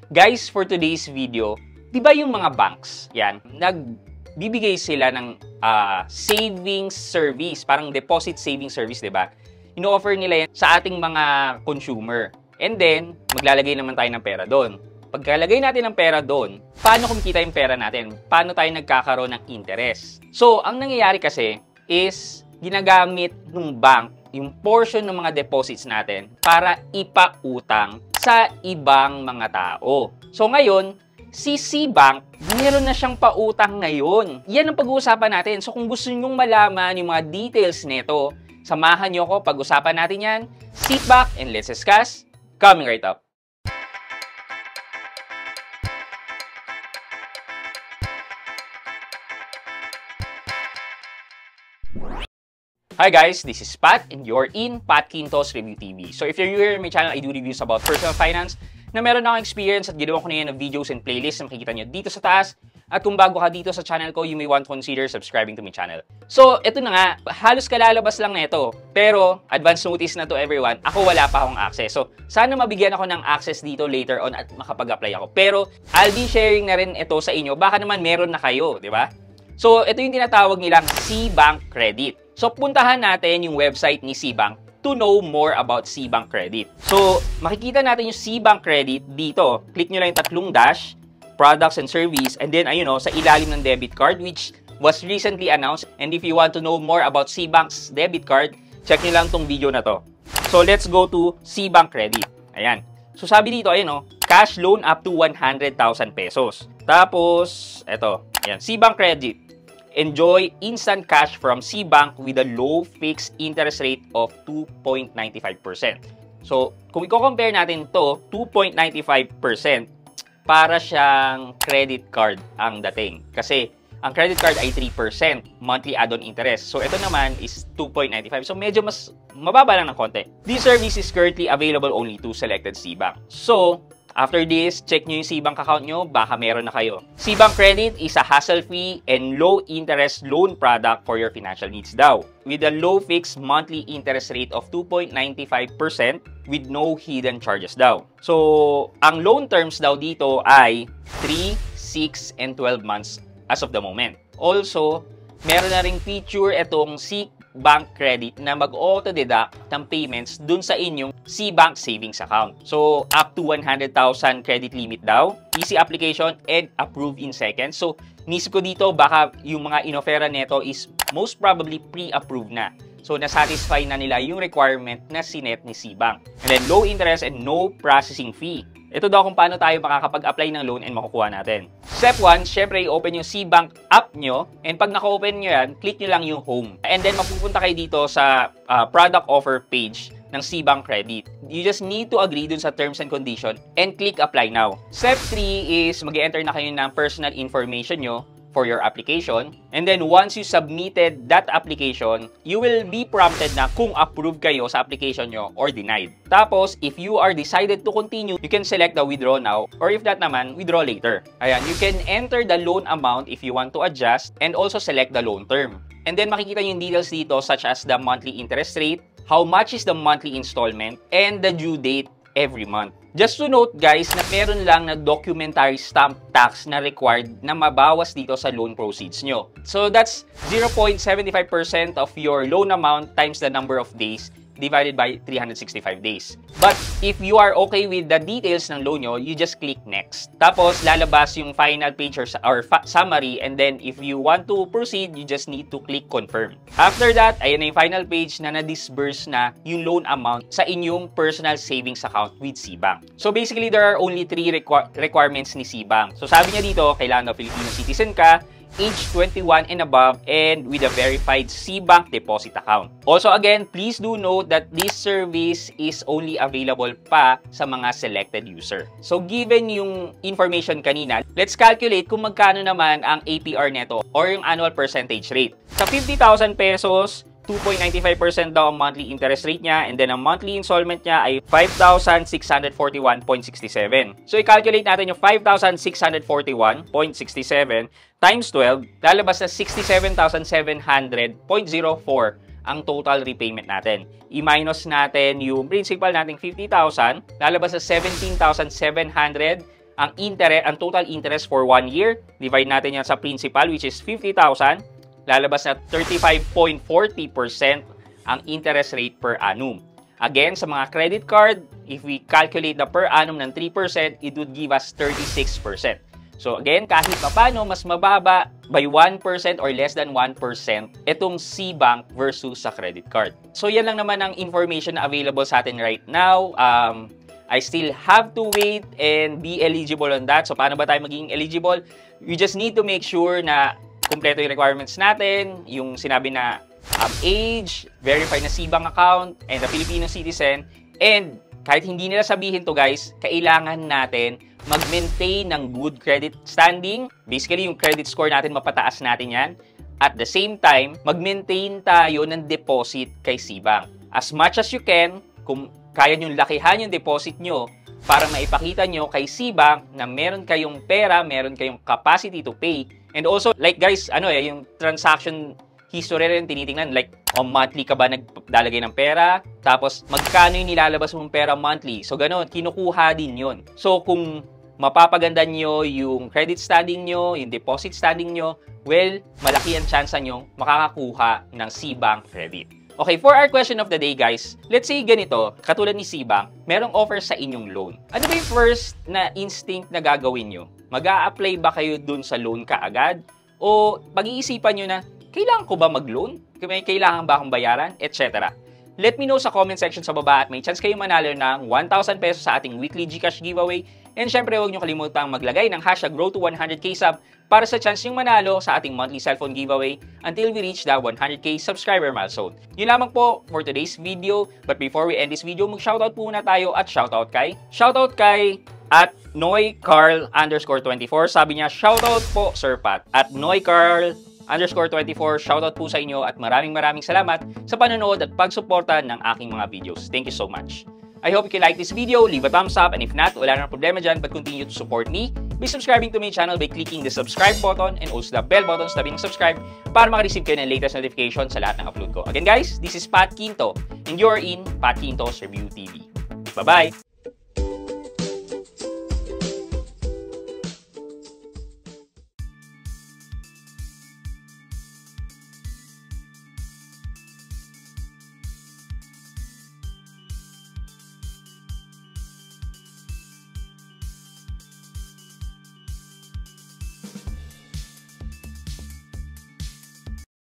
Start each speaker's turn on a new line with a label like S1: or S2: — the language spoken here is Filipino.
S1: Guys, for today's video, di ba yung mga banks, yan, nagbibigay sila ng savings service, parang deposit saving service, di ba? Ino-offer nila yan sa ating mga consumer. And then, maglalagay naman tayo ng pera doon. Pagkalagay natin ng pera doon, paano kumikita yung pera natin? Paano tayo nagkakaroon ng interest? So, ang nangyayari kasi is ginagamit ng bank yung portion ng mga deposits natin para ipautang sa ibang mga tao. So ngayon, si Cbank, meron na siyang pautang ngayon. Yan ang pag-uusapan natin. So kung gusto nyong malaman yung mga details nito, samahan nyo ako, pag-usapan natin yan. Sit back and let's discuss. Coming right up. Hi guys, this is Pat and you're in Pat Quintos Review TV. So if you're new here in my channel, I do reviews about personal finance na meron akong experience at ginawa ko na yan ng videos and playlists na makikita nyo dito sa taas. At kung bago ka dito sa channel ko, you may want to consider subscribing to my channel. So ito na nga, halos kalalabas lang na ito. Pero advance notice na to everyone, ako wala pa akong access. So sana mabigyan ako ng access dito later on at makapag-apply ako. Pero I'll be sharing na rin ito sa inyo. Baka naman meron na kayo, di ba? So ito yung tinatawag nilang Cbank Credit. So, puntahan natin yung website ni Cbank to know more about Cbank Credit. So, makikita natin yung Cbank Credit dito. Click nyo lang yung tatlong dash, products and service, and then, ayun o, sa ilalim ng debit card, which was recently announced. And if you want to know more about Cbank's debit card, check nyo lang tong video na to. So, let's go to Cbank Credit. Ayan. So, sabi dito, ayun o, cash loan up to 100,000 pesos. Tapos, eto, ayan, Cbank Credit. Enjoy instant cash from Cbank with a low fixed interest rate of 2.95%. So, kung i-compare natin to, 2.95%, para siyang credit card ang dating. Kasi, ang credit card ay 3% monthly add-on interest. So, ito naman is 2.95. So, medyo mas mababa lang ng konti. This service is currently available only to selected Cbank. So, after this, check nyo yung Cbank account nyo, baka meron na kayo. Cbank Credit is a hassle-free and low-interest loan product for your financial needs daw. With a low fixed monthly interest rate of 2.95% with no hidden charges daw. So, ang loan terms daw dito ay 3, 6, and 12 months as of the moment. Also, meron na ring feature itong Cbank Credit na mag-auto-deduct ng payments dun sa inyong Cbank savings account. So, up to 100,000 credit limit daw. Easy application and approve in seconds. So, nisip ko dito, baka yung mga inofera neto is most probably pre-approved na. So, nasatisfy na nila yung requirement na sinet ni Cbank. And then, low interest and no processing fee. Ito daw kung paano tayo makakapag-apply ng loan and makukuha natin. Step 1, syempre i-open yung Cbank app nyo. And pag naka-open nyo yan, click nyo lang yung home. And then mapupunta kayo dito sa product offer page ng Cbank Credit. You just need to agree dun sa terms and condition and click apply now. Step 3 is mag-enter na kayo ng personal information nyo for your application. And then once you submitted that application, you will be prompted na kung approved kayo sa application nyo or denied. Tapos, if you are decided to continue, you can select the withdraw now or if that naman, withdraw later. Ayan, you can enter the loan amount if you want to adjust and also select the loan term. And then makikita yung details dito such as the monthly interest rate, how much is the monthly installment, and the due date every month. Just to note guys na meron lang na documentary stamp tax na required na mabawas dito sa loan proceeds nyo. So that's 0.75% of your loan amount times the number of days divided by 365 days. But if you are okay with the details ng loan nyo, you just click next. Tapos lalabas yung final page or summary, and then if you want to proceed, you just need to click confirm. After that, ayan na yung final page na na-disburse na yung loan amount sa inyong personal savings account with Cbank. So basically, there are only 3 requirements ni Cbank. So sabi niya dito, kailangan na Filipino citizen ka, age 21 and above, and with a verified Cbank deposit account. Also again, please do note that this service is only available pa sa mga selected user. So given yung information kanina, let's calculate kung magkano naman ang APR neto or yung annual percentage rate. Sa 50,000 pesos, 2.95% daw ang monthly interest rate niya, and then ang monthly installment niya ay 5,641.67. So i-calculate natin yung 5,641.67 times 12, lalabas na 67,700.04 ang total repayment natin. I-minus natin yung principal nating 50,000, lalabas na 17,700 ang total interest for 1 year. Divide natin yan sa principal, which is 50,000. Lalabas na 35.40% ang interest rate per annum. Again, sa mga credit card, if we calculate the per annum ng 3%, it would give us 36%. So again, kahit papano, mas mababa by 1% or less than 1% itong C-Bank versus sa credit card. So yan lang naman ang information na available sa atin right now. I still have to wait and be eligible on that. So paano ba tayo magiging eligible? We just need to make sure na kumpleto yung requirements natin, yung sinabi na age, verified na C-Bank account, and a Filipino citizen. And kahit hindi nila sabihin to guys, kailangan natin mag-maintain ng good credit standing. Basically, yung credit score natin, mapataas natin yan. At the same time, mag-maintain tayo ng deposit kay C-Bank. As much as you can, kung kaya nyo lakihan yung deposit nyo para maipakita nyo kay C-Bank na meron kayong pera, meron kayong capacity to pay. And also, like guys, yung transaction history rin tinitingnan. Like, monthly ka ba nagdalagay ng pera? Tapos, magkano yung nilalabas mong pera monthly? So, ganun, kinukuha din yun. So, kung mapapaganda nyo yung credit standing nyo, yung deposit standing nyo, well, malaki ang chance nyo makakakuha ng C-Bank credit. Okay, for our question of the day, guys, let's say ganito, katulad ni C-Bank, merong offer sa inyong loan. Ano ba yung first na instinct na gagawin nyo? Mag-a-apply ba kayo dun sa loan kaagad? O pag-iisipan nyo na, kailangan ko ba mag-loan? May kailangan ba akong bayaran? Etc. Let me know sa comment section sa baba at may chance kayo manalo ng 1,000 pesos sa ating weekly GCash giveaway. And syempre, huwag nyo kalimutang maglagay ng hashtag Grow to 100k sub para sa chance yung manalo sa ating monthly cellphone giveaway until we reach the 100k subscriber milestone. Yun lamang po for today's video. But before we end this video, mag-shoutout po muna tayo at shoutout kay at NoyCarl_24. Sabi niya, shoutout po Sir Pat. At NoyCarl_24, shoutout po sa inyo at maraming salamat sa panonood at pagsuporta ng aking mga videos. Thank you so much. I hope you like this video, leave a thumbs up, and if not, wala na problema dyan, but continue to support me by subscribing to my channel by clicking the subscribe button and also the bell button sa tabi ng subscribe para makareceive kayo ng latest notification sa lahat ng upload ko. Again guys, this is Pat Quinto, and you're in Pat Quinto's Review TV. Bye-bye!